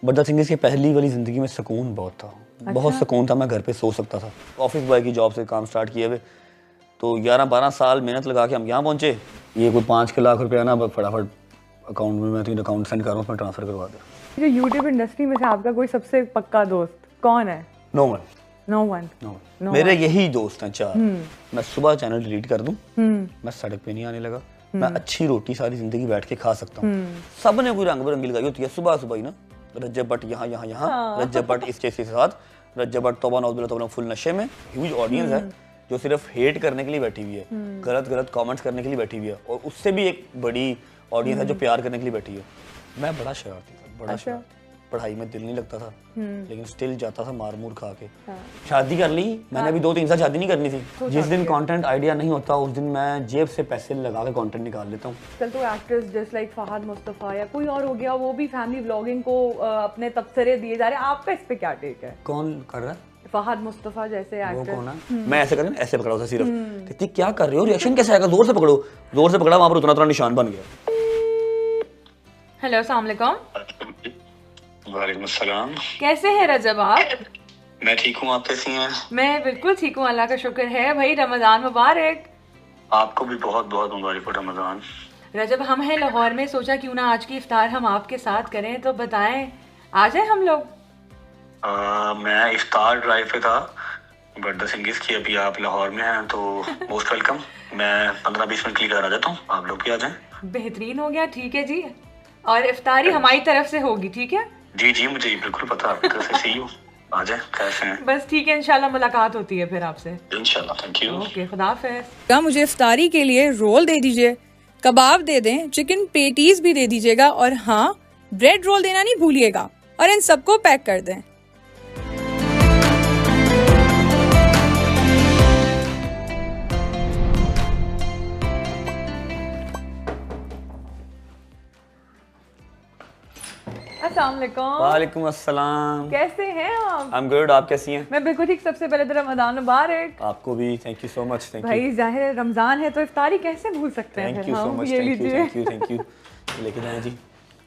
But the thing is कि पहली वाली ज़िंदगी में सुकून बहुत था। बहुत सुकून था, मैं घर पे सो सकता था। ऑफिस बॉय की जॉब से काम स्टार्ट किए हुए, तो 11-12 साल मेहनत लगा के हम यहाँ पहुँचे। ये कोई 5 लाख रुपया ना फटाफट अकाउंट में, मैं तो अकाउंट सेंड कर रहा हूँ, उसमें ट्रांसफ़र करवा दे। जो यूट्यूब इंडस्ट्री में से आपका कोई सबसे पक्का दोस्त कौन है? No one. No one. मेरे यही दोस्त हैं 4। मैं सुबह चैनल डिलीट कर दूं, मैं सड़क पे नहीं आने लगा। मैं अच्छी रोटी सारी जिंदगी बैठ के खा सकता हूँ। सब ने कोई रंग बिरंगी लगाई होती है सुबह सुबह ही ना, रज्जब भट्ट यहाँ यहाँ यहाँ, रज्जब भट्ट इस के साथ, रज्जब भट्ट तौबा नौज़ुबिल्लाह तौबा फुल नशे में। ह्यूज ऑडियंस है जो सिर्फ हेट करने के लिए बैठी हुई है, गलत गलत कमेंट्स करने के लिए बैठी हुई है, और उससे भी एक बड़ी ऑडियंस है जो प्यार करने के लिए बैठी है। मैं बड़ा शरारती था, बड़ा शरारती। पढ़ाई में दिल नहीं लगता था, लेकिन स्टिल जाता था मार मूर खा के। शादी कर ली मैंने, अभी 2-3 साल शादी नहीं करनी थी। जिस दिन कंटेंट आइडिया नहीं होता उस दिन मैं जेब से पैसे लगा के कंटेंट निकाल लेता हूँ। चल तो actors just like Fahad Mustafa या कोई और हो गया, वो भी फैमिली व्लॉगिंग को अपने तबसरे दिए जा रहे हैं, आपका इस पे क्या टेक है? कौन कर रहा है? फहद मुस्तफ़ा जैसे एक्टर। वो कौन है? मैं ऐसे कर ऐसे पकड़ा था सिर्फ, कहती क्या कर रहे हो, रिएक्शन कैसे आएगा, जोर से पकड़ो। जोर से पकड़ा, वहां पर उतना निशान बन गया। हेलो, अस्सलाम वालेकुम। वालेकुम अस्सलाम। कैसे हैं रजब आप? मैं ठीक हूँ, आप कैसी हैं? मैं बिल्कुल ठीक हूँ, अल्लाह का शुक्र है। भाई रमज़ान मुबारक। आपको भी बहुत बहुत मुबारक हो रमज़ान। रजब, हम हैं लाहौर में, सोचा क्यों ना आज की इफ्तार हम आपके साथ करें, तो बताएं आ जाए हम लोग। मैं इफ्तार ड्राइव पे था, बट द थिंग इज कि अभी आप लाहौर में हैं तो मोस्ट वेलकम। मैं 15-20 मिनट के लिए घर आ जाता हूँ, आप लोग भी आ जाएं। बेहतरीन हो गया, ठीक है जी। और इफ्तारी हमारी तरफ से होगी, ठीक है? जी जी, मुझे बिल्कुल पता, आपकी तरफ से सी यू। आ जाए, कैसे हैं? बस ठीक है, इंशाल्लाह मुलाकात होती है फिर आपसे। इंशाल्लाह, थैंक यू। ओके, खुदा हाफिज़। मुझे इफ्तारी के लिए रोल दे दीजिए, कबाब दे दें, चिकन पेटीज भी दे दीजिएगा, और हाँ, ब्रेड रोल देना नहीं भूलिएगा, और इन सबको पैक कर दें। अस्सलाम वालेकुम। वालेकुम अस्सलाम। कैसे हैं आप? आई एम गुड, आप कैसी हैं? मैं बिल्कुल ठीक। सबसे पहले तो रमज़ान मुबारक। आपको भी, thank you so much. Thank you भाई जाहिर है रमज़ान है तो इफ्तारी कैसे भूल सकते हैं? Thank you so much. Thank you लेके जाएं जी।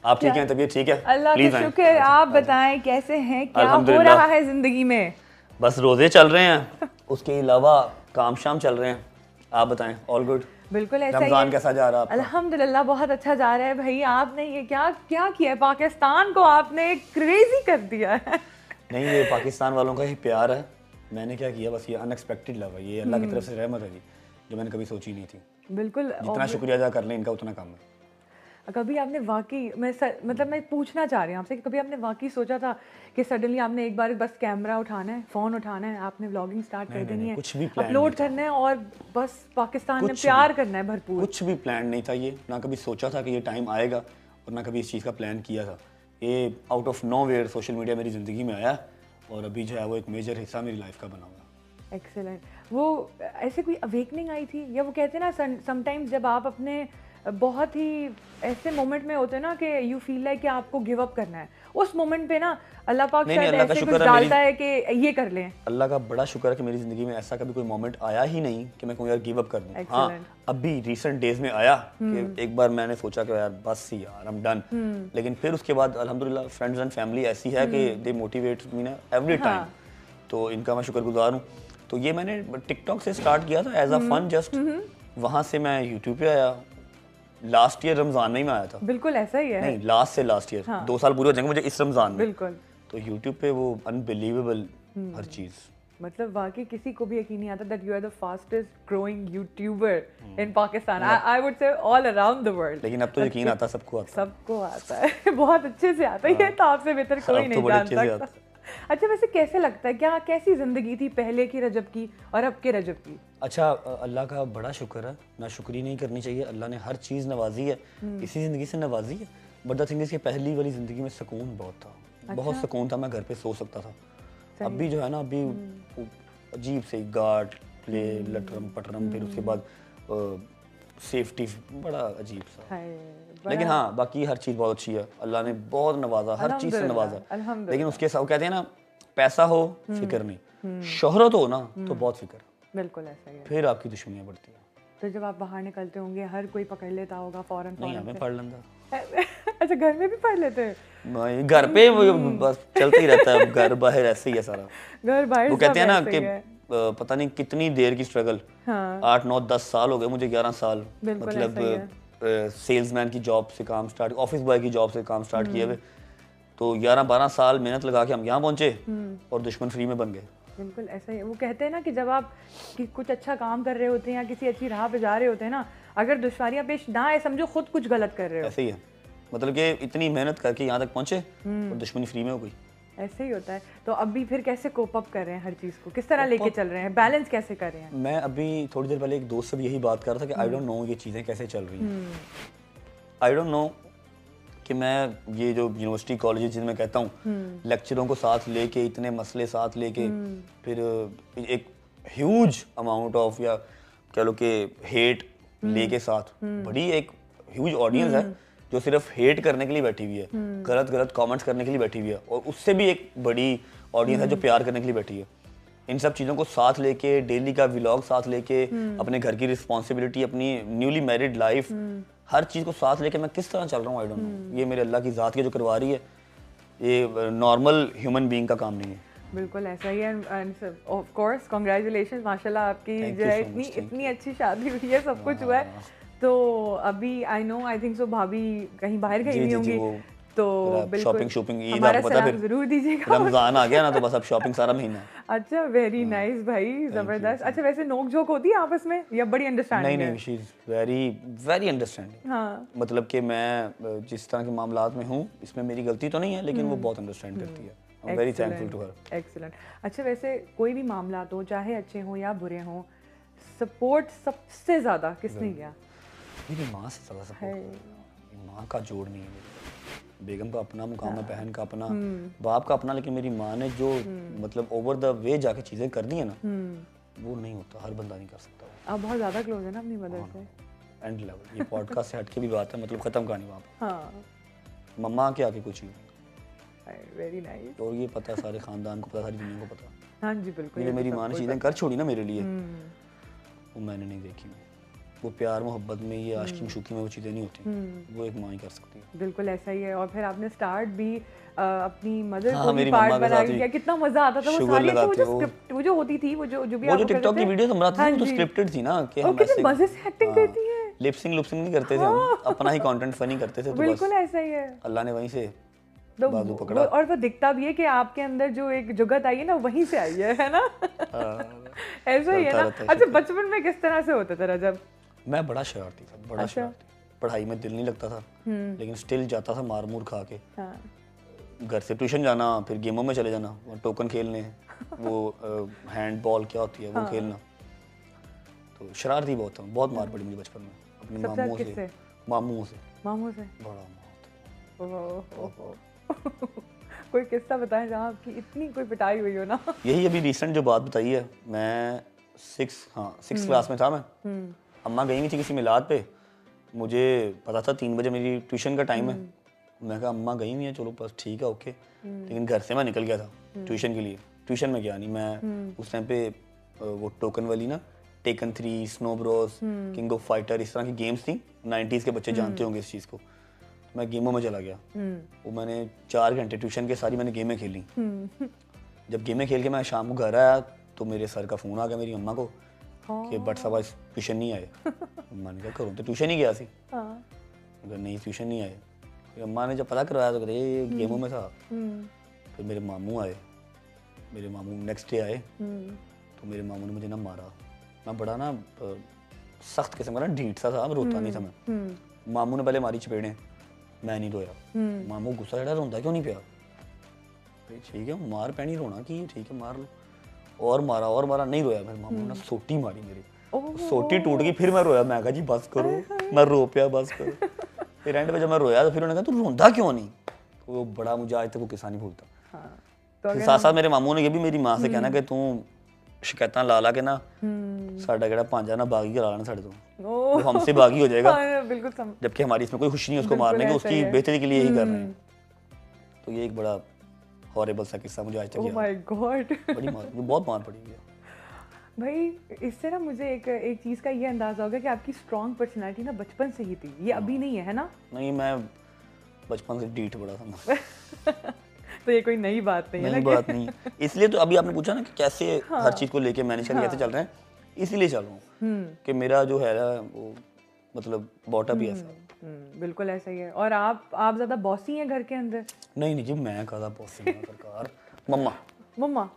आप ठीक हैं? तबीयत ठीक है? अल्लाह का शुक्र। आप बताएं कैसे हैं, क्या हो रहा है जिंदगी में? बस रोजे चल रहे हैं, उसके अलावा काम शाम चल रहे हैं। आप बताएं, ऑल गुड? बिल्कुल ऐसा ही है। रमजान कैसा जा रहा है? अल्हम्दुलिल्लाह बहुत अच्छा जा रहा है। भाई आपने ये क्या क्या किया है, पाकिस्तान को आपने क्रेजी कर दिया है। नहीं, ये पाकिस्तान वालों का ही प्यार है। मैंने क्या किया, बस ये अनएक्सपेक्टेड लव है, ये अल्लाह की तरफ से रहमत है जी, जो मैंने कभी सोची नहीं थी। बिल्कुल, जितना शुक्रिया अदा कर लें इनका उतना कम है। कभी आपने वाकई, मतलब मैं पूछना चाह रही हूँ आपसे कि कभी आपने वाकई सोचा था कि सडनली आपने एक बार बस कैमरा उठाना है, फ़ोन उठाना है, आपने व्लॉगिंग स्टार्ट कर देनी है, कुछ भी प्लान अपलोड करना है और बस पाकिस्तान में प्यार करना है भरपूर? कुछ भी प्लान नहीं था ये, ना कभी सोचा था कि ये टाइम आएगा, और ना कभी इस चीज़ का प्लान किया था। ये out of nowhere social media मेरी ज़िंदगी में आया, और अभी जो है वो एक मेजर हिस्सा मेरी लाइफ का बना हुआ। एक्सेलेंट। वो ऐसे कोई अवेकनिंग आई थी, या वो कहते हैं ना समटाइम्स जब आप अपने बहुत ही ऐसे मोमेंट में होते हैं ना कि यू फील लाइक कि आपको गिव अप करना है, उस मोमेंट पे ना अल्लाह पाक शायद ऐसे कुछ डालता है कि ये कर लें। अल्लाह का बड़ा शुक्र है कि मेरी ज़िंदगी में ऐसा कभी कोई मोमेंट आया ही नहीं कि मैं कहूँ यार गिव अप कर दूँ। हाँ, अभी रिसेंट डेज में आया कि एक बार मैंने सोचा कि यार बस ही यार आई एम डन, लेकिन फिर उसके बाद अल्हम्दुलिल्लाह फ्रेंड्स एंड फैमिली ऐसी है कि दे मोटिवेट मी ना एवरी टाइम, तो इनका मैं शुक्रगुजार हूँ। तो ये मैंने टिकटॉक से स्टार्ट किया था एज अ फन जस्ट, वहाँ से मैं यूट्यूब पे आया। लास्ट ईयर रमजान में ही मैं आया था। बिल्कुल ऐसा ही है। नहीं, लास्ट ईयर 2 साल पूरे हो जाएंगे मुझे इस रमजान में। बिल्कुल। तो यूट्यूब पे वो अनबिलीवेबल हर चीज, मतलब वाकई किसी को भी यकीन नहीं आता that you are the fastest growing YouTuber in Pakistan, I would say all around the world. लेकिन अब तो यकीन आता, सबको आता है बहुत अच्छे से आता है, ये तो आपसे बेहतर कोई नहीं जान सकता। अच्छा, वैसे कैसे लगता है, क्या कैसी जिंदगी थी पहले की रजब की और अब के रजब की? अच्छा, अल्लाह का बड़ा शुक्र है, ना शुक्री नहीं करनी चाहिए। अल्लाह ने हर चीज़ नवाजी है, इसी ज़िंदगी से नवाजी है। बट द थिंग इज कि पहली वाली ज़िंदगी में सुकून बहुत था। बहुत सुकून था, मैं घर पे सो सकता था। अभी जो है ना, अभी अजीब से गार्ड प्ले लटरम पटरम, फिर उसके बाद सेफ्टी, बड़ा अजीब सा। लेकिन हाँ, बाकी हर चीज़ बहुत अच्छी है। अल्लाह ने बहुत नवाजा, हर चीज़ से नवाजा। लेकिन उसके साथ कहते हैं ना, पैसा हो फिक्र नहीं, शोहरत हो ना तो बहुत फिक्र। बिल्कुल ऐसा ही है। फिर आपकी दुश्मनियाँ बढ़ती हैं। तो जब आप बाहर निकलते होंगे हर कोई पकड़ लेता होगा फौरन? नहीं, हमें पढ़ लेता। अच्छा, घर में भी पढ़ लेते हैं? मैं घर पे वो बस चलता ही रहता है, घर बाहर ऐसे ही है सारा। घर बाहर वो सब कहते हैं ना ऐसे कि ही है। पता नहीं कितनी देर की स्ट्रगल, हाँ 8 9 10 साल हो गए मुझे, 11 साल बिल्कुल मतलब ऐसा ही है। सेल्समैन की जॉब से काम स्टार्ट, ऑफिस बॉय की जॉब से काम स्टार्ट किए हुए, तो 11 12 साल मेहनत लगा के हम यहाँ पहुंचे और दुश्मन फ्री में बन गए। बिल्कुल ऐसा ही है। वो कहते हैं ना कि जब आप कुछ अच्छा काम कर रहे होते हैं या किसी अच्छी राह पे जा रहे होते हैं ना, अगर दुश्वारियां पेश ना आए समझो खुद कुछ गलत कर रहे हो। ऐसे ही है, मतलब कि इतनी मेहनत करके यहाँ तक पहुंचे और दुश्मनी फ्री में हो गई। ऐसे ही होता है। तो अभी फिर कैसे कोप अप कर रहे हैं हर चीज़ को, किस तरह लेके चल रहे हैं, बैलेंस कैसे कर रहे हैं? मैं अभी थोड़ी देर पहले एक दोस्त से भी यही बात कर रहा था कि आई डोंट नो ये चीज़ें कैसे चल रही हैं। आई डोंट नो कि मैं ये जो यूनिवर्सिटी कॉलेज जिनमें कहता हूँ लेक्चरों को साथ लेके, इतने मसले साथ लेके, फिर एक ह्यूज अमाउंट ऑफ या कह लो कि हेट लेके साथ, बड़ी एक ह्यूज ऑडियंस है जो सिर्फ हेट करने के लिए बैठी हुई है, गलत गलत कमेंट्स करने के लिए बैठी हुई है, और उससे भी एक बड़ी ऑडियंस है जो प्यार करने के लिए बैठी है। इन सब चीज़ों को साथ लेके, डेली का व्लॉग साथ लेके, अपने घर की रिस्पॉन्सिबिलिटी, अपनी न्यूली मैरिड लाइफ, हर चीज़ को साथ लेके मैं किस तरह चल रहा हूँ आई डोंट नो। ये मेरे अल्लाह की ज़ात की जो करवा रही है, ये नॉर्मल ह्यूमन बीइंग का काम नहीं है। बिल्कुल ऐसा ही है। एंड ऑफ कोर्स कांग्रेचुलेशंस, माशाल्लाह आपकी Thank जो you है so much, इतनी अच्छी शादी हुई है, सब कुछ हुआ है। तो अभी आई थिंक सो भाभी कहीं बाहर गई हुई होंगी, तो बिल्कुल शॉपिंग ईद हमारा आपको पता सलाम फिर जरूर दीजिएगा। रमजान आ गया ना, तो बस अब शॉपिंग सारा महीना। अच्छा वेरी नाइस भाई, जबरदस्त। अच्छा वैसे नोक झोंक होती है आपस में या बड़ी अंडरस्टैंडिंग है? नहीं, she is very very understanding. हाँ मतलब कि मैं जिस तरह के मामलात में हूँ, इसमें मेरी गलती तो नहीं है, लेकिन वो बहुत अंडरस्टैंड करती है। I am very thankful to her. Excellent. अच्छा वैसे कोई भी मामला हो, चाहे अच्छे हों या बुरे हों, सपोर्ट सबसे ज़्यादा किसने किया? मेरी माँ से ज़्यादा सपोर्ट। माँ का जोड़ नहीं है मेरी। बेगम का अपना मुकाम है, बहन का अपना, बाप का अपना, लेकिन मेरी माँ ने जो मतलब ओवर द वे जाके चीज़ें कर दी है ना, वो नहीं होता, हर बंदा नहीं कर सकता। आप बहुत ज़्यादा क्लोज है ना अपनी मदर से। एंड लेवल, ये पॉडकास्ट से हट के भी बात है, मतलब ख़त्म कहानी वहाँ पे। हाँ मम्मा के आगे कुछ नहीं। Very nice. और ये पता है सारे ख़ानदान को पता, सारी दुनिया को पता। हाँ जी बिल्कुल। ये मेरी माँ ने चीज़ें कर छोड़ी ना मेरे लिए, वो मैंने नहीं देखी। वो प्यार मोहब्बत में, ये आशिकी मशूकी में वो चीज़ें नहीं होती, वो एक माँ ही कर सकती है। बिल्कुल ऐसा ही है। और फिर आपने स्टार्ट भी अपनी मदर हाँ, को भी मेरी पार्ट मम्मा के बना साथ दिया, भी कितना मजा आता था वो शुगर सारी। तो वो लगाते जो हो। स्क्रिप्ट वो जो होती थी, वो जो भी वो आप जो टिकटॉक की वीडियोस हम बनाते थे, वो तो स्क्रिप्टेड थी ना, कि हम कितने ऐसे मजे से एक्टिंग करती है। लिपसिंग लुपसिंग नहीं करते थे हम, अपना ही कंटेंट फनी करते थे। तो बस बिल्कुल ऐसा ही है। अल्लाह ने वहीं से तो बाजू पकड़ा। और वो दिखता भी है कि आपके अंदर जो एक जुगत आई है ना, वहीं से आई है ना? ऐसा ही है ना। अच्छा बचपन में किस तरह से होता था रजब? मैं बड़ा शरारती था, बड़ा शरारती। पढ़ाई में दिल नहीं लगता था, लेकिन स्टिल जाता था मार मूर खा के। घर से ट्यूशन जाना, फिर गेमों में चले जाना, वो टोकन खेलने, वो हैंड बॉल क्या होती है वो खेलना। तो शरारती बहुत था, बहुत मार पड़ी मुझे बचपन में अपने मामूओं से। मामू से बड़ा मार। कोई किस्सा बताएं जहाँ आपकी इतनी कोई पिटाई हुई हो ना? यही अभी रिसेंट जो बात बताई है, मैं 6th क्लास में था मैं। अम्मा गई हुई थी किसी मिलाद पे, मुझे पता था 3 बजे मेरी ट्यूशन का टाइम है। मैं कहा अम्मा गई हुई है, चलो बस ठीक है ओके। लेकिन घर से मैं निकल गया था ट्यूशन के लिए। ट्यूशन में गया नहीं मैं, उस टाइम पे वो टोकन वाली ना, taken 3, snow Bros, king of fighter, इस तरह की गेम्स थी। 90s के बच्चे जानते होंगे इस चीज़ को। मैं गेमों में चला गया। वो मैंने 4 घंटे ट्यूशन के सारी मैंने गेमें खेली। जब गेमें खेल के मैं शाम को घर आया तो मेरे सर का फ़ोन आ गया मेरी अम्मा को कि बट साहब आज ट्यूशन नहीं आए। मैंने क्या करूँ, तो ट्यूशन ही गया सी। अगर नहीं ट्यूशन नहीं आए, फिर अम्मा ने जब पता करवाया तो कहते ये गेमों में था। फिर मेरे मामू आए, मेरे मामू नेक्स्ट डे आए, तो मेरे मामू ने मुझे ना मारा। मैं बड़ा ना सख्त किस्म का ना ढीठ सा था, रोता नहीं था मैं। मामू ने पहले मारी चपेड़ें, मैं नहीं रोया। मामू गुस्सा चढ़ा, रोंदा क्यों नहीं पिया? ठीक है मार पैनी, रोना की ठीक है मार लो। और मारा नहीं रोया। फिर मामू ने सोटी मारी मेरी, सोटी टूट गई। फिर मैं रोया, मैं कहा जी बस करो, मैं रो पिया बस करो। फिर एंड पे जब मैं रोया तो फिर उन्होंने कहा तू रोंदा क्यों नहीं? तो वो बड़ा मुझे आज तक वो किस्सा नहीं भूलता। साथ साथ मेरे मामू ने ये भी मेरी माँ से कहना कि तू शिकायतां ला ला के ना साडा केड़ा भांजा ना बागी करा लेना साडे तो, वो हमसे बागी हो जाएगा। बिल्कुल जबकि हमारी इसमें कोई खुशी नहीं उसको मारने की, उसकी बेहतरी के लिए यही कर रहे हैं। तो ये एक बड़ा हॉरिबल सा किस्सा मुझे आज तक याद है। ओह माय गॉड, बड़ी मार, मुझे बहुत मार पड़ी है भाई। इससे ना मुझे एक चीज़ का ये अंदाजा होगा कि आपकी स्ट्रॉन्ग पर्सनैलिटी ना बचपन से ही थी, ये अभी नहीं है ना? नहीं, मैं बचपन से डीठ बड़ा था मैं। तो ये कोई नई बात नहीं है नई ना बात नहीं, इसलिए तो अभी आपने पूछा ना कि कैसे हर चीज़ को लेके मैनेज करके कैसे चल रहे हैं, इसीलिए चल रहा हूँ कि मेरा जो है ना वो मतलब बॉटम भी ऐसा है। बिल्कुल ऐसा ही है। और आप ज्यादा बॉसी हैं घर के अंदर? नहीं जी, मैं कहा बॉस से सरकार, मम्मा मम्मा,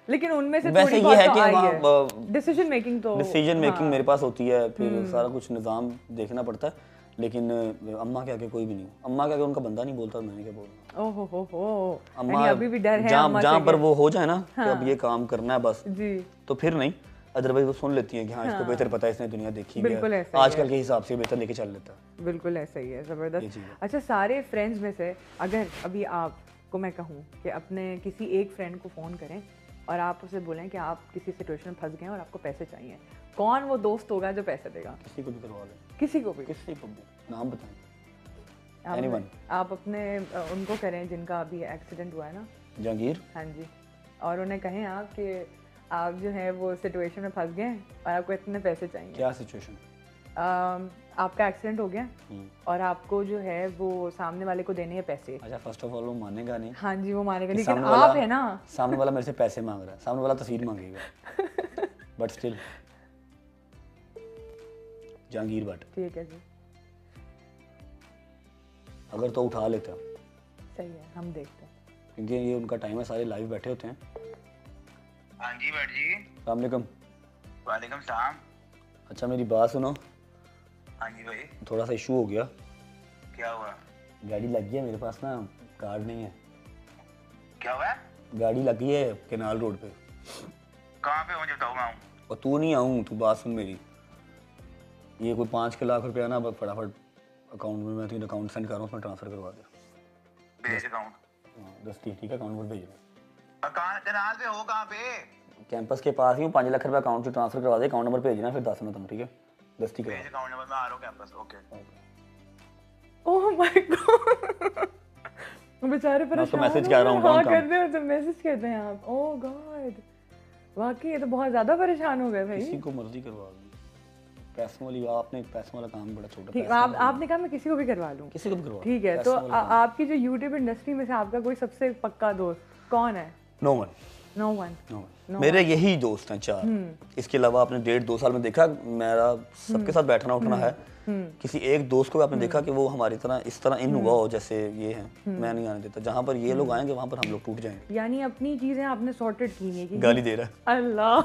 लेकिन उनमें से वैसे थोड़ी ये बहुत है तो कि आई वहाँ है, डिसीजन मेकिंग तो डिसीजन मेकिंग मेरे पास होती है, फिर सारा कुछ निज़ाम देखना पड़ता है, लेकिन अम्मा के आगे कोई भी नहीं, अम्मा के आगे उनका बंदा नहीं बोलता, मैंने क्या बोलना। ओहो हो, अम्मा अभी भी डर है अम्मा से जहाँ पर वो हो जाए ना कि अब ये काम करना है बस, जी, तो फिर नहीं, अदरवाइज वो सुन लेती है कि हाँ इसको बेहतर पता है, इसने दुनिया देखी बिल्कुल है, ऐसा ही आजकल के हिसाब से बेहतर लेके चल लेता है। बिल्कुल ऐसा ही है, ये ज़बरदस्त। चीज़ है। अच्छा, सारे फ्रेंड्स में से अगर अभी आपको मैं कहूँ कि अपने किसी एक फ्रेंड को फ़ोन करें और आप उसे बोलें कि आप किसी सिचुएशन में फंस गए हैं और आपको पैसे चाहिए, कौन वो दोस्त होगा जो पैसे देगा? किसी को भी करवा ले, किसी को भी? किसी को भी, नाम बताएं। आप, आप अपने उनको करें जिनका अभी एक्सीडेंट हुआ है ना, जहांगीर, हाँ जी, और उन्हें कहें आप कि आप जो है वो सिचुएशन में फंस गए हैं और आपको इतने पैसे चाहिए। क्या सिचुएशन? आपका एक्सीडेंट हो गया और आपको जो है वो सामने वाले को देने हैं पैसे। अच्छा, फर्स्ट ऑफ ऑल वो मानेगा नहीं। हाँ जी, वो मानेगा, लेकिन आप है ना, सामने वाला मेरे से पैसे मांग रहा है, सामने वाला तस्वीर मांगेगा, बट स्टिल जहांगीर भट्ट, ठीक है जी, अगर तो उठा लेता, सही है, हम देखते हैं, क्योंकि ये उनका टाइम है, सारे लाइव बैठे होते हैं। हाँ जी भट्ट जी। अस्सलाम वालेकुम। वालेकुम सलाम। अच्छा मेरी बात सुनो। हाँ जी भाई। थोड़ा सा इशू हो गया। क्या हुआ? गाड़ी लग गई है मेरे पास ना, कार्ड नहीं है। क्या हुआ? गाड़ी लगी है केनाल रोड पे। कहाँ पे? मुझे बताओ, मैं आऊँ। और तू नहीं आऊँ, तू बात सुन मेरी। ये कोई 5 लाख रुपया ना फटाफट अकाउंट में, मैं तुझे अकाउंट सेंड कर रहा हूँ, उसमें ट्रांसफर करवा दे। भेज अकाउंट। हाँ 10 ठीक है, अकाउंट पर भेज रहा हूँ। अकाउंट कनाल पे हो कहाँ पे? कैंपस के पास ही हूँ, 5 लाख रुपया अकाउंट से ट्रांसफर करवा दे, अकाउंट नंबर भेजना, फिर 10 में तुम, ठीक है? 10 ठीक है, भेज अकाउंट नंबर, मैं आ रहा हूँ campus. Okay. Oh my God, बेचारे परेशान हो। मैसेज कर रहा हूँ, हाँ करते हो तो मैसेज करते हैं आप। ओह गॉड, वाकई ये तो बहुत ज्यादा परेशान हो गए भाई। किसी को मर्जी करवा दूँ, पैसों वाली, आपने पैसों वाला काम बड़ा छोटा। ठीक, आपने कहा मैं किसी को भी करवा लूँ? किसी को भी करवा। ठीक है, तो आपकी जो यूट्यूब इंडस्ट्री में से आपका कोई सबसे पक्का दोस्त कौन है? No one. No one. मेरे यही दोस्त हैं 4। इसके अलावा आपने 1.5-2 साल में देखा मेरा सबके साथ बैठना उठना है। किसी एक दोस्त को आपने देखा कि वो हमारी तरह इस तरह इन हुआ हो जैसे ये हैं, मैं नहीं आने देता। जहाँ पर ये लोग आएंगे वहाँ पर हम लोग टूट जाएंगे। यानी अपनी चीजें आपने सॉर्टेड की नहीं? गाली दे रहा है अल्लाह,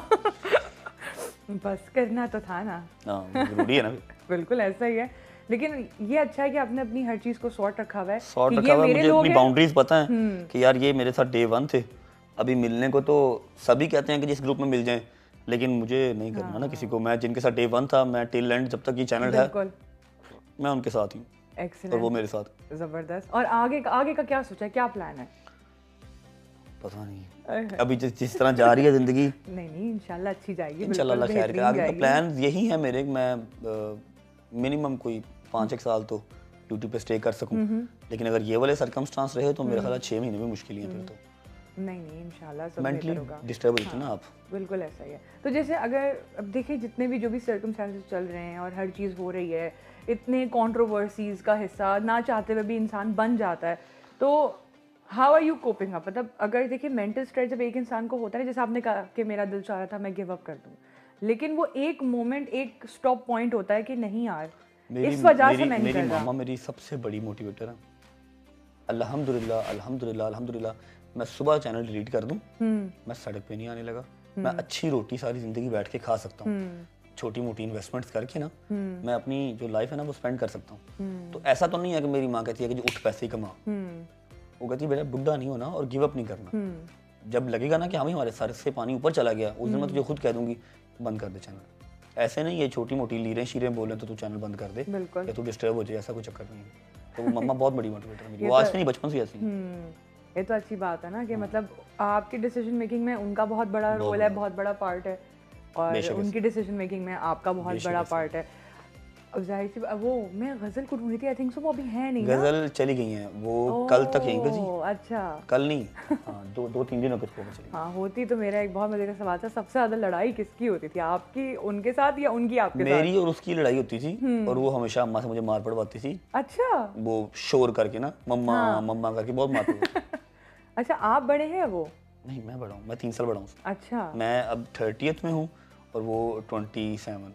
बस करना तो था ना। हाँ जरूरी है ना। बिल्कुल ऐसा ही है, लेकिन ये अच्छा है कि आपने अपनी हर चीज को सॉर्ट रखा हुआ है। सॉर्ट रखा हुआ है, मुझे अपनी बाउंड्रीज पता है कि यार ये मेरे साथ डे 1 थे। अभी मिलने को तो सभी कहते हैं कि जिस ग्रुप में मिल जाएं, लेकिन मुझे नहीं करना ना किसी को। मैं जिनके साथ डे 1 था, मैं टिल एंड जब तक ये चैनल है मैं उनके साथ ही हूँ और वो मेरे साथ। जबरदस्त। और आगे का क्या सोचा है, क्या प्लान है? पता नहीं, अभी जिस तरह जा रही है जिंदगी, नहीं इंशाल्लाह अच्छी जाएगी, इंशाल्लाह अल्लाह खैर करे। आगे का प्लान यही है मेरे, मैं मिनिमम कोई 5-1 साल तो यूट्यूब पे स्टे कर सकूं। लेकिन अगर ये वाले सर्कमस्टांस रहे तो मेरा ख्याल 6 महीने में मुश्किल है फिर तो। नहीं इंशाल्लाह सब मेंटली बेहतर होगा। डिस्टर्ब हो जाते हैं ना आप। बिल्कुल ऐसा ही है। तो जैसे अगर अब देखिए जितने भी जो भी सर्कमस्टेंसेस चल रहे हैं और हर चीज़ हो रही है, इतने कंट्रोवर्सीज का हिस्सा ना चाहते हुए भी इंसान बन जाता है, तो how are you coping up? मतलब अगर देखिए मेंटल स्ट्रेस जब एक इंसान को होता है, जैसे आपने कहा कि मेरा दिल चाह रहा था मैं गिव अप कर दूं, लेकिन वो एक मोमेंट, एक स्टॉप पॉइंट होता है कि नहीं यार इस वजह से मैं नहीं कर रहा। मामा मेरी सबसे बड़ी मोटिवेटर है। अल्हम्दुलिल्लाह अल्हम्दुलिल्लाह अल्हम्दुलिल्लाह, मैं सुबह चैनल डिलीट कर दूं, मैं सड़क पे नहीं आने लगा। मैं अच्छी रोटी सारी जिंदगी बैठ के खा सकता हूँ, छोटी मोटी इन्वेस्टमेंट्स करके ना मैं अपनी जो लाइफ है ना वो स्पेंड कर सकता हूँ। तो ऐसा तो नहीं है कि मेरी माँ कहती है कि जो उठ पैसे ही कमा, वो कहती है बेटा बुढ़ा नहीं होना और गिव अप नहीं करना। जब लगेगा ना कि हाँ हमारे सर से पानी ऊपर चला गया, उस दिन मैं तुझे खुद कह दूंगी बंद कर दे चैनल। ऐसे नहीं ये छोटी मोटी लीरें शीरें बोले तो तू चैनल बंद कर दे या तू डिस्टर्ब हो जाए, ऐसा कोई चक्कर नहीं है। तो वो मम्मा बहुत बड़ी मोटिवेटर मेरी, वो आज से नहीं बचपन से ऐसी। ये तो अच्छी बात है ना कि मतलब आपकी डिसीजन मेकिंग में उनका बहुत बड़ा रोल है, बहुत बड़ा पार्ट है, और उनकी डिसीजन मेकिंग में आपका बहुत बड़ा पार्ट है। जाहिर सी वो मैं गजल को ढूंढ रही थी, आई थिंक सो वो अभी है नहीं ना? गजल चली गई हैं वो कल तक यहीं पे थी। अच्छा कल नहीं, हाँ 2-3 दिनों के बाद चली। हाँ होती तो मेरा एक बहुत मजे का सवाल था, सबसे ज्यादा लड़ाई किसकी होती थी, आपकी उनके साथ या उनकी आपके साथ? मेरी और उसकी लड़ाई होती थी और वो हमेशा अम्मा से मुझे मार पड़वाती थी। अच्छा वो शोर करके ना, मम्मा मम्मा करके बहुत मार पड़वाती। अच्छा आप बड़े हैं वो? नहीं मैं बड़ा हूँ, मैं 3 साल बड़ा हूँ। अच्छा मैं अब 30th में हूँ और वो 27।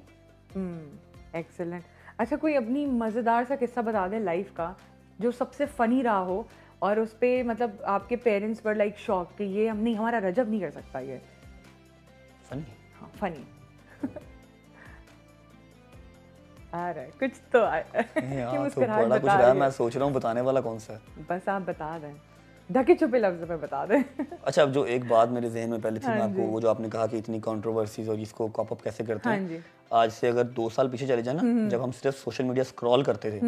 एक्सीलेंट। अच्छा कोई अपनी मज़ेदार सा किस्सा बता दें लाइफ का जो सबसे फ़नी रहा हो और उस पे मतलब आपके पेरेंट्स पर लाइक शॉक कि ये हम नहीं, हमारा रजब नहीं कर सकता ये। फनी? हाँ फनी। आ रहा है कुछ तो आ रहा है। यार तो मुस्कुराहट बड़ा कुछ बता रहा है, रही मैं है। सोच रहा हूँ बताने वाला कौन सा है। बस आप बता दें, ढके छुपे लफ्ज़ में बता दें। अच्छा अब जो एक बात मेरे जहन में पहले थी, हाँ मैं आपको जी। वो जो आपने कहा कि इतनी कंट्रोवर्सीज और इसको कॉप अप कैसे करते हाँ हैं, जी। आज से अगर 2 साल पीछे चले जाए ना, जब हम सिर्फ सोशल मीडिया स्क्रॉल करते थे,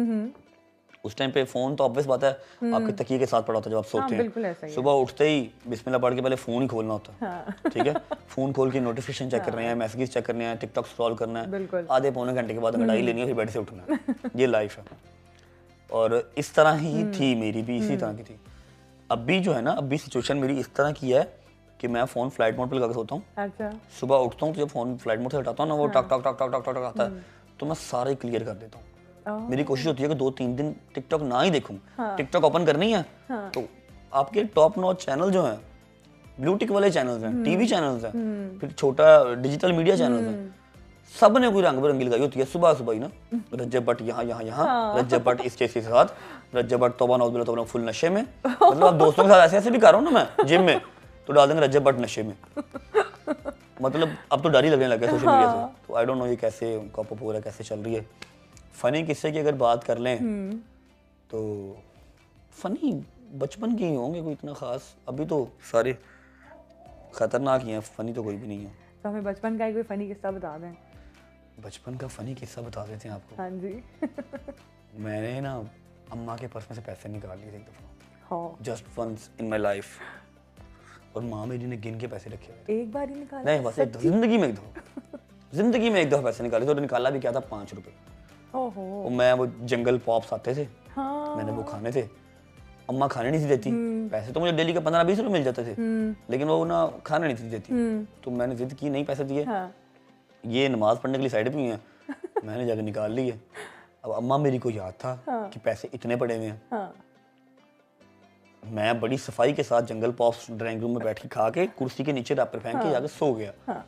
उस टाइम पे फोन तो ऑब्वियस बात है आपके तकिए के साथ पड़ा होता है जब आप सोते बिल्कुल ऐसा हैं। ही है। सुबह उठते ही बिस्मिल्लाह पढ़ के पहले फोन ही खोलना होता है। हाँ। ठीक है, फोन खोल के नोटिफिकेशन चेक करने हैं, मैसेजेस चेक करने हैं, टिकटॉक स्क्रॉल करना है, बिल्कुल। आधे पौने घंटे के बाद अंगड़ाई लेनी है, फिर बेड से उठना है। ये लाइफ है और इस तरह ही थी मेरी भी, इसी तरह की थी। अभी जो है ना, अभी सिचुएशन मेरी इस तरह की है कि मैं फोन फ्लाइट मोड पे लगा के सोता हूँ। अच्छा सुबह उठता हूँ तो जब फोन फ्लाइट मोड से हटाता हूँ ना, वो टक टक टक टक टक टक आता है तो मैं सारा ही क्लियर कर देता हूँ। मेरी कोशिश होती है कि 2-3 दिन टिकटॉक ना ही देखूं। टिकटॉक ओपन करनी है तो आपके टॉप नॉच चैनल जो हैं, ब्लू टिक वाले चैनल्स हैं, टीवी चैनल्स हैं, फिर छोटा डिजिटल मीडिया चैनल्स हैं, सब ने कोई रंग बिरंगी लगाई होती है। सुबह सुबह ही ना रज्जब भट्ट यहाँ रज्जब भट्ट इसके साथ, रज्जब भट्ट तौबा नौज़ बिल्लाह फुल नशे में। मतलब आप दोस्तों के साथ ऐसे ऐसे भी कर रहा हूँ ना मैं जिम में, तो डाल देंगे रज्जब भट्ट नशे में। मतलब अब तो डर ही लगने लगा सोशल मीडिया से। तो आई डोंट नो ये कैसे कॉप अप हो रहा है, कैसे चल रही है। फनी किस्से की अगर बात कर लें तो फनी बचपन के ही होंगे, कोई इतना खास। अभी तो सारे खतरनाक ही हैं, फनी तो कोई भी नहीं है। तो हमें बचपन का ही कोई फनी किस्सा बता दें। बचपन का फनी किस्सा बता देते हैं आपको। हाँ जी। मैंने ना अम्मा के पर्स में से पैसे निकाल लिए थे एक दफ़ा, हाँ just once in my life, और माँ मेरी ने गिन के पैसे रखे हुए। एक बार ही निकाला? नहीं बस एक दफ़ा, जिंदगी में एक दफ़ा पैसे निकाले थे और निकाला भी क्या था, 5 रुपए। ओहो। और मैं वो जंगल पॉप्स आते थे, हाँ मैंने वो खाने थे। अम्मा खाने नहीं थी देती, पैसे तो मुझे डेली का 15-20 रुपए मिल जाते थे, लेकिन वो ना खाने नहीं थी देती। तो मैंने जिद की, नहीं पैसे दिए। हाँ। ये नमाज पढ़ने के लिए साइड पे हुई हैं, मैंने जाकर निकाल लिए। अब अम्मा मेरी को याद था कि पैसे इतने पड़े हुए हैं। हाँ। मैं बड़ी सफाई के साथ जंगल पॉप्स ड्राइंग रूम में बैठ के खा के कुर्सी के नीचे रैपर फेंक के जाकर सो गया। हाँ।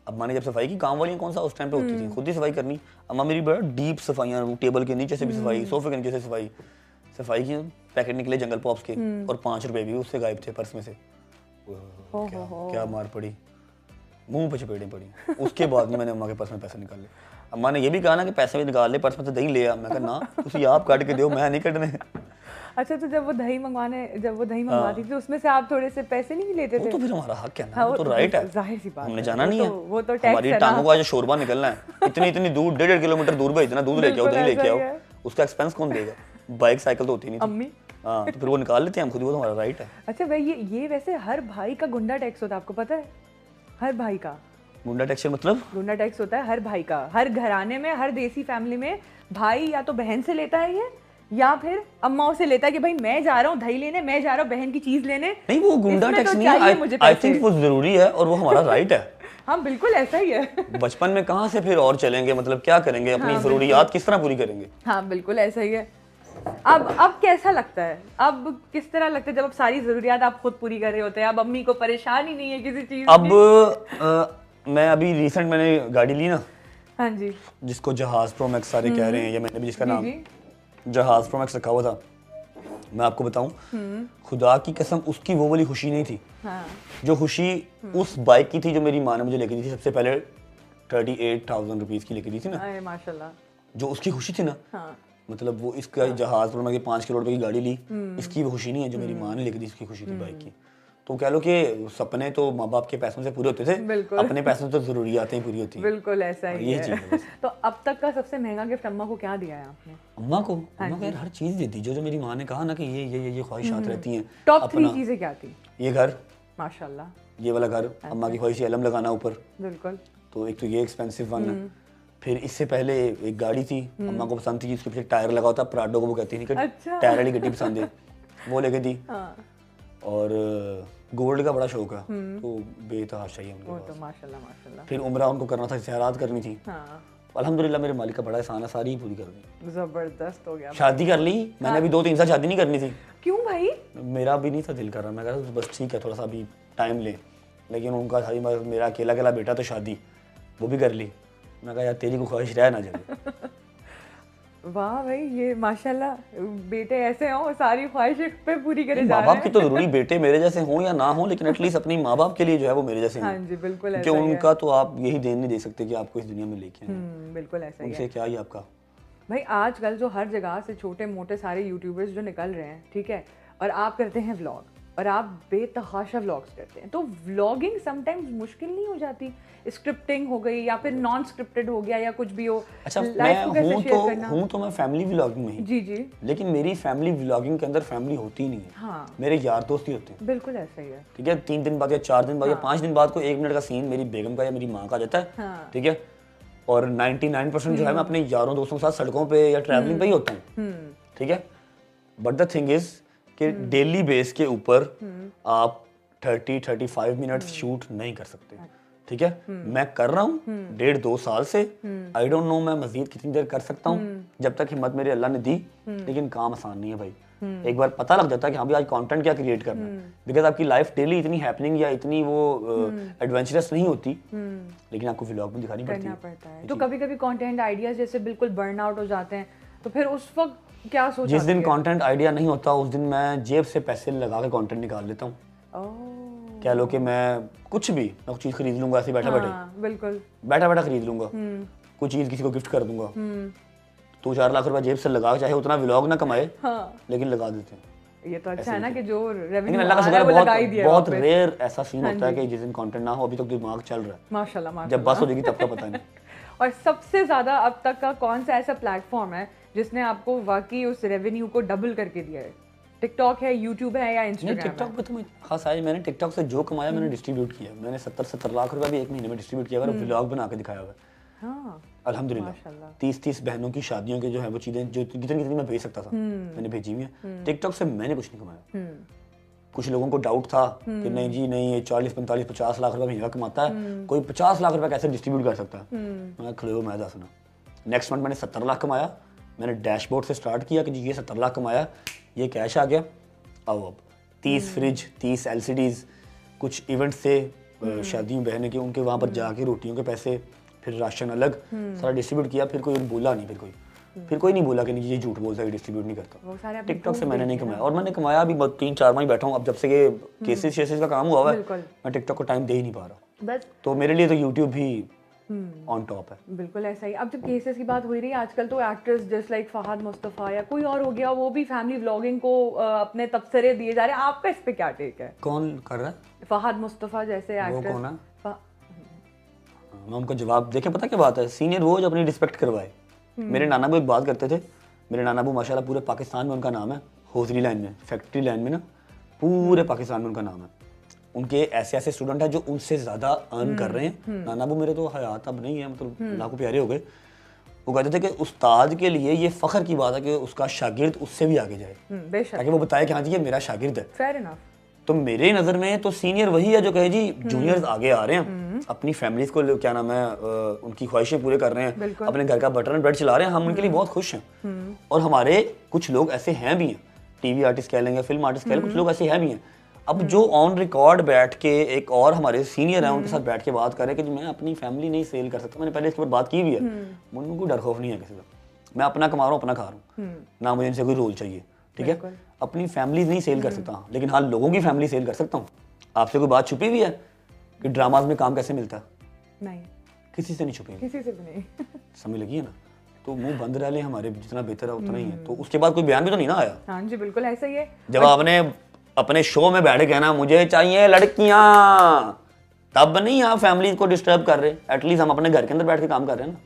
अम्मा ने जब सफाई की, गांव वाली कौन सा उस टाइम पे होती थी, खुद ही सफाई करनी। अम्मा मेरी बड़ा डीप सफाइयाँ, टेबल के नीचे से भी सफाई, सोफे के नीचे से सफाई की। पैकेट निकले जंगल पॉप्स के और 5 रुपए भी उससे गायब थे पर्स में से। क्या मार पड़ी, मुंह पे चपेटें पड़ी। उसके बाद में मैंने अम्मा के पर्स में पैसे निकाले। अम्मा ने ये भी कहा ना कि पैसे भी निकाल ले, पर्स में से दही ले आ। मैं कहा ना, उसी आप काट के दो, मैं नहीं कटने। अच्छा तो जब वो दही मंगवाती थी उसमें से आप थोड़े से पैसे नहीं लेते वो थे? तो फिर हमारा हक है ना, हाँ, वो तो राइट है, जाहिर सी बात हमने है। जाना वो नहीं तो- है। वो तो टैक्स हमारी है ना। टांगों का जो शोरबा निकलना है, इतनी दूर 1.5 किलोमीटर दूर भेजना, दूध लेके आओ, बिल्कुल दही लेके ऐसा आओ, ही है। उसका एक्सपेंस कौन देगा? बाइक साइकिल तो होती नहीं थी। अम्मी। हाँ तो फिर वो निकाल लेते हैं हम खुद, वो तो हमारा राइट है। अच्छा भाई ये वैसे हर भाई का गुंडा टैक्स होता है, आपको पता है? हर भाई का गुंडा टैक्स मतलब गुंडा टैक्स होता है हर भाई का। हर घराने में, हर देसी फैमिली में भाई या तो बहन से लेता है ये, या फिर अम्माओं से लेता है कि भाई मैं जा रहा हूँ दही लेने, मैं जा रहा हूँ बहन की चीज लेने। नहीं, वो गुंडा इसमें टैक्स तो नहीं चाहिए है। मुझे आई पैसे। थिंक वो जरूरी है और वो हमारा राइट है। हाँ बिल्कुल ऐसा ही है। बचपन में कहाँ से फिर और चलेंगे, मतलब क्या करेंगे, अपनी हाँ, जरूरियात किस तरह पूरी करेंगे? हाँ बिल्कुल ऐसा ही है। अब कैसा लगता है, अब किस तरह लगता है जब अब सारी जरूरियात आप खुद पूरी कर रहे होते हैं, अब अम्मी को परेशानी नहीं है किसी चीज अब मैं अभी रिसेंट मैंने गाड़ी ली ना, हाँ जी जिसको जहाज प्रो मैक्स सारे कह रहे हैं, या मैंने भी जिसका नाम जी। जहाज प्रो मैक्स रखा हुआ था। मैं आपको बताऊं, खुदा की कसम उसकी वो वाली खुशी नहीं थी। हाँ जो खुशी उस बाइक की थी जो मेरी माँ ने मुझे लेके दी थी, सबसे पहले 38,000 रुपीज की लेके दी थी ना, अरे माशाल्लाह। जो उसकी खुशी थी ना, हाँ मतलब वो इसका जहाज पर मैं 5 करोड़ रुपए की गाड़ी ली, इसकी वो खुशी नहीं है जो मेरी माँ ने लेके दी, इसकी खुशी थी बाइक की। तो कह लो कि सपने तो माँ बाप के पैसों से पूरे होते थे, बिल्कुल। अपने पैसों से तो जरूरियातें ही पूरी होती हैं। बिल्कुल ऐसा ही ये है। चीज़ है बस। तो अब तक का सबसे महंगा गिफ्ट अम्मा को क्या दिया है आपने? अम्मा को यार हर चीज देती, जो जो मेरी माँ ने कहा ना कि ये ख्वाहिशात रहती हैं। टॉप 3 चीजें क्या थी? ये घर, माशाल्लाह। ये वाला घर, अम्मा की ख्वाहिश है अलम लगाना ऊपर, बिल्कुल। तो एक तो ये एक्सपेंसिव वन है। फिर इससे पहले एक गाड़ी थी, अम्मा को पसंद थी, उसके पीछे टायर लगा होता, प्राडो को वो कहती थी कि अच्छा। टायर वाली गड्डी पसंद है, वो लेके दी। हाँ। और गोल्ड का बड़ा शौक है, तो बेतहाशा ही है उनके वो तो पास। माशाल्लाह माशाल्लाह। फिर उम्रा उनको करना था, ज़ियारत करनी थी। हाँ अल्हम्दुलिल्लाह मेरे मालिक का बड़ा एहसान है, सारी ही पूरी कर दी। जबरदस्त हो गया। शादी कर ली मैंने, अभी 2-3 साल शादी नहीं करनी थी, क्यों भाई? मेरा भी नहीं था दिल कर रहा, मैं कह रहा बस ठीक है थोड़ा सा अभी टाइम ले, लेकिन उनका था मेरा अकेला अकेला बेटा, तो शादी वो भी कर ली। मैं कहा यार तेरी को ख्वाहिश रह ना जाए। वाह भाई, ये माशाल्लाह बेटे ऐसे हो सारी ख्वाहिशें पे पूरी करे जा माँ रहे बाप हैं। की तो जरूरी बेटे मेरे जैसे हों या ना हों, लेकिन एटलीस्ट अपनी माँ बाप के लिए जो है वो मेरे जैसे हों। हाँ जी बिल्कुल ऐसा क्योंकि ही है। उनका तो आप यही देन नहीं दे सकते कि आपको इस दुनिया में लेके आए, बिल्कुल ऐसा ही है उनसे क्या ही आपका। भाई। आजकल जो हर जगह से छोटे मोटे सारे यूट्यूबर्स जो निकल रहे हैं, ठीक है, और आप करते हैं व्लॉग और आप बेतहाशा व्लॉग्स करते हैं, तो व्लॉगिंग समटाइम्स मुश्किल नहीं हो जाती? स्क्रिप्टिंग हो गई या फिर नॉन स्क्रिप्टेड हो गया या कुछ भी हो, अच्छा लाइफ को कैसे शेयर करना? हूँ तो मैं फैमिली व्लॉगिंग में ही, जी जी लेकिन मेरी फैमिली व्लॉगिंग के अंदर फैमिली होती ही नहीं है। हाँ मेरे यार दोस्त ही होते हैं, बिल्कुल ऐसा ही है। ठीक है। 3 दिन बाद या 4 दिन बाद या 5 दिन बाद को 1 मिनट का सीन मेरी बेगम का या मेरी माँ का आ जाता है, हाँ। ठीक है। और 99% जो है मैं अपने यारों दोस्तों के साथ सड़कों पे या ट्रैवलिंग पे ही होता हूँ, ठीक है। बट द थिंग इज कि डेली बेस के ऊपर आप 30-35 मिनट्स शूट नहीं कर सकते, ठीक है। मैं कर रहा हूँ 1.5-2 साल से, आई डोंट नो मैं मजीद कितनी देर कर सकता हूँ, जब तक हिम्मत मेरे अल्लाह ने दी, लेकिन काम आसान नहीं है भाई। एक बार पता लग जाता है कि हाँ भाई आज कंटेंट क्या क्रिएट करना है, बिकॉज आपकी लाइफ डेली इतनी हैपनिंग या इतनी वो एडवेंचरस नहीं होती, लेकिन आपको व्लॉग में दिखानी पड़ती करना है। पड़ता है। तो कभी कभी कंटेंट आइडियाज जैसे बिल्कुल बर्न आउट हो जाते हैं, तो फिर उस वक्त क्या सोचा? जिस दिन कंटेंट आइडिया नहीं होता उस दिन मैं जेब से पैसे लगा के कंटेंट निकाल लेता हूँ। कह लो कि मैं कुछ भी मैं कुछ चीज़ खरीद लूंगा ऐसे बैठा बिल्कुल बैठा खरीद लूंगा, कुछ चीज़ किसी को गिफ्ट कर दूंगा, 2-4 लाख रुपए जेब से लगा, चाहे उतना व्लॉग ना कमाए, हाँ। लेकिन लगा देते हैं। ये तो अच्छा है ना कि जो लेकिन रेवेन्यू अल्लाह का आ शुक्र रहा है है वो लगा ही दिया बहुत वापस। रेयर ऐसा सीन होता है कि जिस दिन कंटेंट ना हो, अभी तक दिमाग चल रहा है, माशाल्लाह जब माशाल्लाह। बस हो जाएगी तब का पता नहीं। और सबसे ज्यादा अब तक का कौन सा ऐसा प्लेटफॉर्म है जिसने आपको वाकई उस रेवेन्यू को डबल करके दिया है? टिकटॉक है, यूट्यूब है या नहीं, इंस्टाग्राम? टिकटॉक पे तो मैं खास आया, मैंने टिकटॉक से जो कमाया मैंने डिस्ट्रीब्यूट किया। मैंने 70 लाख रुपए भी 1 महीने में डिस्ट्रीब्यूट किया और व्लॉग बना के दिखाया हुआ है। हाँ अल्हम्दुलिल्लाह माशाल्लाह। 30 बहनों की शादियों के जो है वो चीज़ें जो जितनी मैं भेज सकता था मैंने भेजी हुई है। टिकटॉक से मैंने कुछ नहीं कमाया। कुछ लोगों को डाउट था कि नहीं जी नहीं, ये 40-45-50 लाख रुपए महीना कमाता है, कोई 50 लाख रुपए कैसे डिस्ट्रीब्यूट कर सकता है? मैं खड़े हो मैं दसना। नेक्स्ट मंथ मैंने 70 लाख कमाया। मैंने डैशबोर्ड से स्टार्ट किया कि जी ये 70 लाख कमाया, ये कैश आ गया, आओ अब 30 फ्रिज, 30 LCDs, कुछ इवेंट्स थे शादियों बहने के, उनके वहाँ पर जाके रोटियों के पैसे, फिर राशन अलग सारा डिस्ट्रीब्यूट किया। फिर कोई बोला नहीं, फिर कोई नहीं बोला कि नहीं ये झूठ बोलता है, डिस्ट्रीब्यूट नहीं वो सारे करता। आपने टिकटॉक से proof मैंने दे नहीं दिए कमाया, और मैंने कमाया भी 3-4 माह ही बैठा हूँ अब, जब से ये केसेस का काम हुआ है बिल्कुल। मैं टिकटॉक को टाइम दे ही नहीं पा रहा। बस तो मेरे लिए तो यूट्यूब भी ऑन टॉप है। बिल्कुल ऐसा ही। अब जब केसेस की बात हो रही है आजकल, तो actors just like Fahad Mustafa या कोई और हो गया, वो भी फैमिली व्लॉगिंग को अपने तबसरे दिए जा रहे हैं। आपका इस पे क्या टेक है? कौन कर रहा है? फहद मुस्तफ़ा जैसे वो एक्टर्स। कौन है? मैं उनका जवाब देखें, पता क्या बात है, सीनियर वो जो अपनी रिस्पेक्ट करवाए। मेरे नाना वो एक बात करते थे, मेरे नाना वो माशाल्लाह पूरे पाकिस्तान में उनका नाम है, हौजरी लाइन में, फैक्ट्री लाइन में ना, पूरे पाकिस्तान में उनका नाम है। उनके ऐसे ऐसे स्टूडेंट हैं जो उनसे ज़्यादा अर्न कर रहे हैं। नाना वो मेरे तो हयात अब नहीं है, मतलब अल्लाह को प्यारे हो गए। वो कहते थे कि उस्ताद के लिए ये फ़ख्र की बात है कि उसका शागिर्द उससे भी आगे जाए, बेशक, ताकि वो बताए कि हाँ जी ये मेरा शागिर्द है। Fair enough. तो मेरे नज़र में तो सीनियर वही है जो कहे जी जूनियर्स आगे आ रहे हैं, अपनी फैमिलीज को क्या नाम है उनकी ख्वाहिशें पूरे कर रहे हैं, अपने घर का बटर एंड ब्रेड चला रहे हैं, हम उनके लिए बहुत खुश हैं। और हमारे कुछ लोग ऐसे हैं भी हैं, टीवी आर्टिस्ट कह लेंगे, फिल्म आर्टिस्ट कह लेंगे, कुछ लोग ऐसे हैं भी हैं। अब जो ऑन रिकॉर्ड बैठ के एक और हमारे सीनियर हैं उनके साथ बैठ के बात करें कि मैं अपनी फैमिली नहीं सेल कर सकता, मैंने पहले इसके ऊपर बात की भी है, मुझे कोई डर खौफ नहीं है किसी का, मैं अपना कमा रहा हूँ, अपना खा रहा हूँ, ना मुझे इनसे कोई रोल चाहिए, ठीक है। अपनी फैमिली नहीं सेल कर सकता, लेकिन हाँ लोगों की फैमिली सेल कर सकता हूँ। आपसे कोई बात छुपी हुई है कि ड्रामाज में काम कैसे मिलता है? नहीं, किसी से नहीं छुपी, किसी से भी नहीं। समझ लगी है ना? तो मुंह बंद रह ले, हमारे जितना बेहतर है उतना ही है। तो उसके बाद कोई बयान भी तो नहीं ना आया। हाँ जी बिल्कुल ऐसा ही है। जब आपने अपने शो में बैठ के ना मुझे चाहिए लड़कियां, तब नहीं आप फैमिली को डिस्टर्ब कर रहे, एटलीस्ट हम अपने घर के अंदर बैठ के काम कर रहे हैं ना।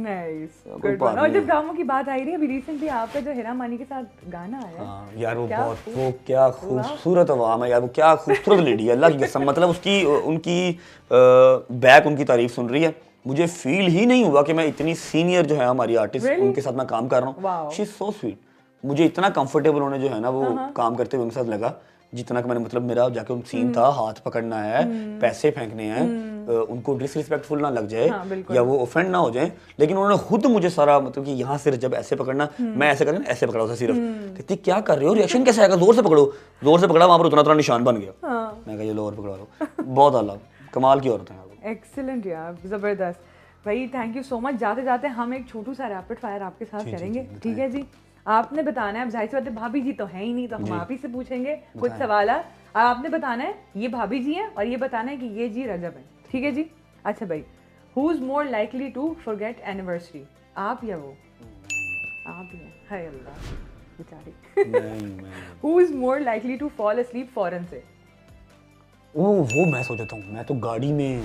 नाइस, कोई गुड बात वन। और नहीं जब है। ड्रामों की बात आई रही है, अभी रिसेंटली आपका जो हिरा मानी के साथ गाना आया है, हाँ यार वो क्या बहुत वो क्या खूबसूरत आवाम है यार, वो क्या खूबसूरत लेडी है, अल्लाह की कसम। मतलब उसकी उनकी बैक उनकी तारीफ सुन रही है, मुझे फील ही नहीं हुआ कि मैं इतनी सीनियर जो है हमारी आर्टिस्ट उनके साथ मैं काम कर रहा हूँ। Wow. She is so sweet. मुझे इतना कंफर्टेबल होने जो है ना वो काम करते हुए उनके साथ लगा, जितना कि मैंने मतलब मेरा जाके उन सीन था, हाथ पकड़ना है, पैसे फेंकने हैं, उनको डिसरिस्पेक्टफुल ना लग जाए या वो ऑफेंड ना हो जाए, लेकिन उन्होंने खुद मुझे सारा मतलब कि यहाँ से जब ऐसे पकड़ना, मैं ऐसे करना, ऐसे पकड़ा था सिर्फ। कहती क्या कर रहे हो, रिएक्शन कैसे आएगा, जोर से पकड़ो, जोर से पकड़ा, वहां पर उतना निशान बन गया। मैं कहा ये लो और पकड़ा लो। बहुत आला, कमाल की औरत है। एक्सीलेंट यार, जबरदस्त भाई, थैंक यू सो मच। जाते जाते हम एक छोटू सा रैपिड फायर आपके साथ करेंगे, ठीक है जी? आपने बताना है, अब जाहिर सी बात है भाभी जी तो है ही नहीं, तो हम आप ही से पूछेंगे कुछ सवाल। आपने बताना है ये भाभी जी हैं और ये बताना है कि ये जी रजब है, ठीक है जी? अच्छा भाई, who is more likely to forget anniversary, आप या वो? आप ही हैं, हाय अल्लाह बेचारी। Who is more likely to fall asleep फौरन से? वो मैं सोचता हूँ, मैं तो गाड़ी में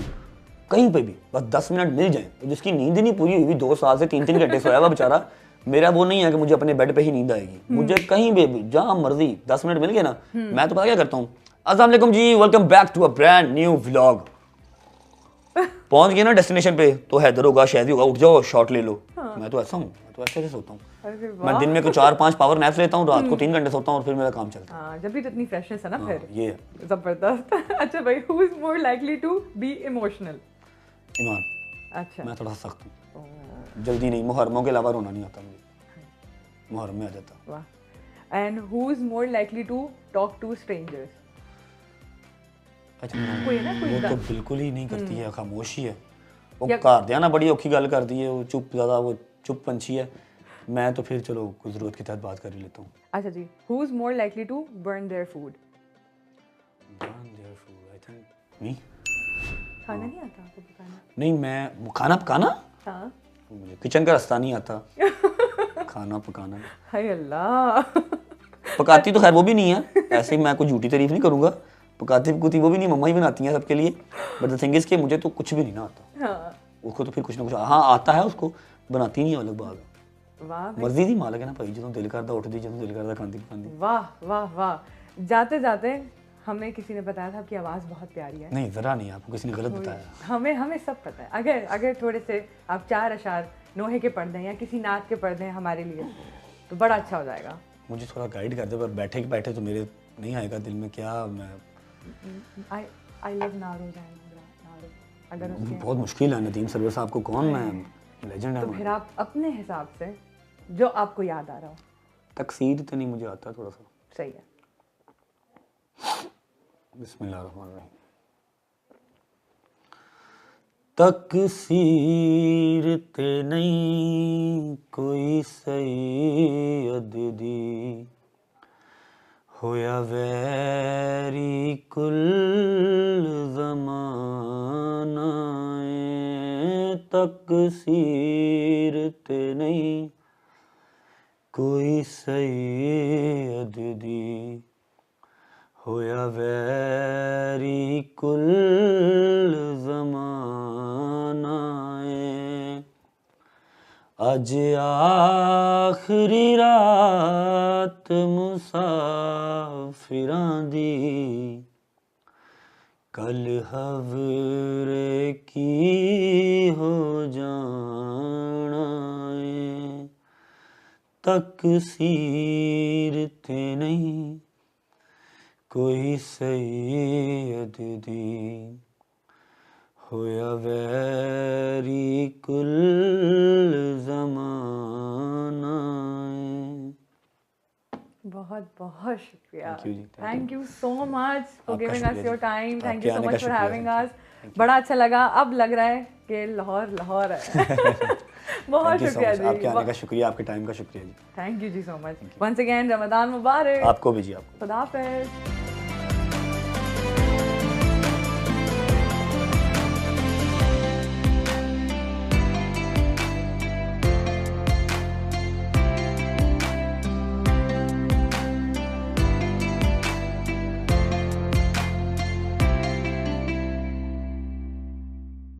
कहीं पे भी बस 10 मिनट मिल जाए, तो जिसकी नींद नहीं पूरी हुई 2 साल से 3-3 घंटे सोया हुआ बेचारा, मेरा वो नहीं है कि मुझे अपने बेड पे ही नींद आएगी। मुझे कहीं भी जहाँ मर्जी 10 मिनट मिल गए ना, मैं तो पता क्या करता हूँ, अस्सलाम वालेकुम जी, welcome back to a brand new vlog. पहुंच गए ना डेस्टिनेशन पे तो हैदर होगा, शायद होगा, उठ जाओ शॉट ले लो। मैं तो ऐसा हूँ, मैं तो ऐसे सोता हूँ। मैं दिन में कुछ 4-5 पावर नैप्स लेता हूँ, रात को 3 घंटे सोता हूँ और फिर मेरा काम चलता है। हाँ, जब भी तो इतनी फ्रेशनेस है ना फिर। ये जबरदस्त। अच्छा भाई, who is more likely to be emotional? Iman, अच्छा, मैं थोड़ा सख्त हूँ, जल्दी नहीं, मुहर्रमों के अलावा रोना नहीं आता मुझे, मुहर्रम में आ जाता। वाह। And who is more likely to talk to strangers? अच्छा, कोई है ना, कोई वो तो बिल्कुल ही नहीं करती है, खामोशी है वो। घरदियां ना बड़ी औखी गल करती है, वो चुप ज़्यादा, वो चुप पंछी है। मैं तो फिर चलो कुछ ज़रूरत के तहत बात कर ही लेता हूँ। अच्छा जी, who is more likely to burn their food? I think me. खाना नहीं आता आपको पकाना? नहीं, मैं खाना पकाना, हाँ, मुझे किचन का रास्ता नहीं आता। खाना पकाना हाय अल्लाह। पकाती तो खैर वो भी नहीं है, ऐसे ही मैं कोई झूठी तारीफ नहीं करूंगा, पकाती पकूती वो भी नहीं, मम्मा ही बनाती हैं सबके लिए। बट द थिंग इज कि मुझे तो कुछ भी नहीं ना आता। हाँ, उसको तो फिर कुछ ना कुछ हाँ आता है, उसको बनाती नहीं है, अलग बात है। वाह मर्जी दी मालक है ना भाई, जो दिल करता उठती, जो दिल करता खाती पकाती। वाह वाह वाह। जाते जाते हमें किसी ने बताया था आपकी आवाज़ बहुत प्यारी है। नहीं, जरा नहीं, आपको किसी ने गलत बताया। हमें सब पता है। अगर थोड़े से आप 4 अशार नोहे के पढ़ दें या किसी नात के पढ़ दें हमारे लिए तो बड़ा अच्छा हो जाएगा। मुझे थोड़ा गाइड कर दे, पर बैठे तो मेरे नहीं आएगा दिल में क्या। मैं आई लव नारो नारो, अगर उसके बहुत मुश्किल है। नदीम सरवर साहब को कौन, मैं लेजेंड है। तो फिर आप अपने हिसाब से जो आपको याद आ रहा हो। तकसीर तो नहीं मुझे आता, थोड़ा सा सही है। बिस्मिल्लाहिर्रहमानिर्रहीम। तकसीर ते नहीं कोई सैयद दी, होया वैरी कुल ज़माना ए। तकसीर ते नहीं कोई सैयद दी, होया वैरी कुल ज़माना ए। अज आखिरी रात मुसाफिरां दी, कल हवरे की हो जाना ए। तकसीर ते नहीं कोई सैयद दी, होया वैरी कुल ज़माना ए। बहुत बहुत शुक्रिया। Thank you जी, thank you so much for आपका गिविंग अस शुक्रिया योर जी। टाइम। थैंक आपके यू सो आने मच का फॉर शुक्रिया, हैविंग thank अस। बड़ा अच्छा लगा। अब लग रहा है कि लाहौर है। बहुत शुक्रिया जी, आपके आने का शुक्रिया, आपके टाइम का शुक्रिया जी। थैंक यू जी so much. Once again Ramzan मुबारक। आपको भी जी, आपको। खुदा हाफिज़।